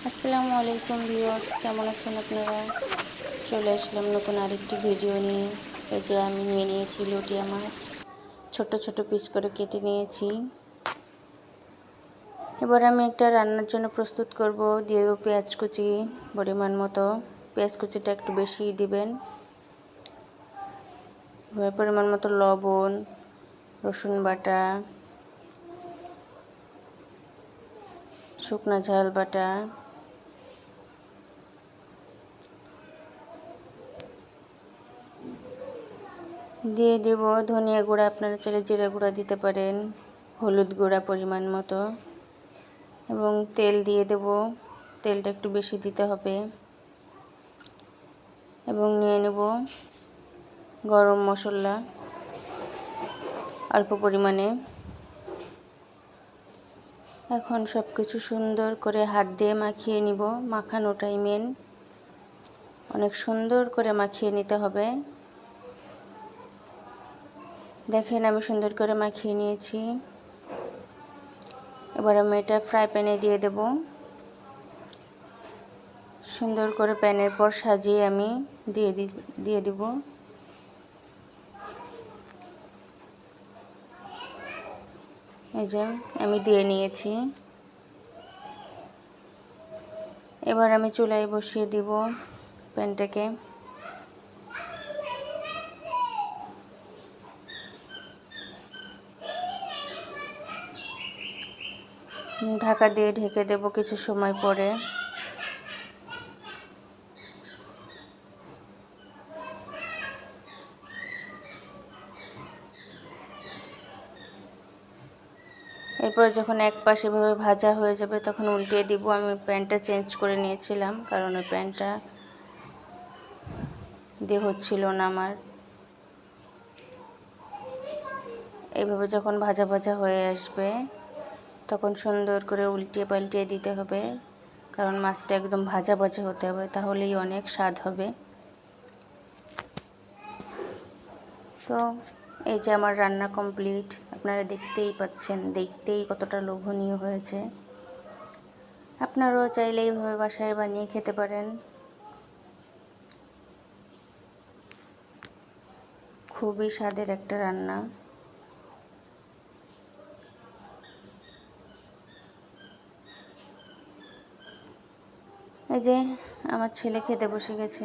আসসালামু আলাইকুম ভিউয়ার্স, কেমন আছেন আপনারা? চলে আসলাম নতুন আরেকটি ভিডিও নিয়ে। এই যে আমি নিয়ে নিয়েছি লটিয়া মাছ, ছোট ছোট পিস করে কেটে নিয়েছি। এবার আমি একটা রান্নার জন্য প্রস্তুত করব। দিয়ে দেবো পেঁয়াজ কুচি পরিমাণ মতো। পেঁয়াজ কুচিটা একটু বেশি দিবেন। পরিমাণ মতো লবণ, রসুন বাটা, শুকনা ঝাল বাটা, দিয়ে দেব ধনিয়া গুঁড়া, আপনারা চাইলে জিরা গুঁড়া দিতে পারেন, হলুদ গুঁড়া পরিমাণ মতো, এবং তেল দিয়ে দেব। তেলটা একটু বেশি দিতে হবে। এবং নিয়ে নেব গরম মশলা অল্প পরিমাণে। এখন সব কিছু সুন্দর করে হাত দিয়ে মাখিয়ে নিব। মাখানোটাই মেন, অনেক সুন্দর করে মাখিয়ে নিতে হবে। দেখেন আমি সুন্দর করে মাখিয়ে নিয়েছি। এবার আমি এটা ফ্রাই প্যানে দিয়ে দেব। সুন্দর করে প্যানের পর সাজিয়ে আমি দিয়ে দিব। এই যে আমি দিয়ে নিয়েছি। এবার আমি চুলায় বসিয়ে দিব প্যানটাকে। ঢাকা দিয়ে ঢেকে দেব কিছু সময় পরে। এরপর যখন এক পাশ এভাবে ভাজা হয়ে যাবে তখন উল্টিয়ে দিব। আমি প্যানটা চেঞ্জ করে নিয়েছিলাম, কারণ ওই প্যানটা দিয়ে হচ্ছিল না আমার। এভাবে যখন ভাজা ভাজা হয়ে আসবে তখন সুন্দর করে উল্টিয়ে পাল্টিয়ে দিতে হবে, কারণ মাছটা একদম ভাজা ভাজা হতে হবে, তাহলেই অনেক স্বাদ হবে। তো এই যে আমার রান্না কমপ্লিট, আপনারা দেখতেই পাচ্ছেন, দেখতেই কতটা লোভনীয় হয়েছে। আপনারাও চাইলে এইভাবে বাসায় বানিয়ে খেতে পারেন। খুবই স্বাদের একটা রান্না। এই যে আমার ছেলে খেতে বসে গেছে।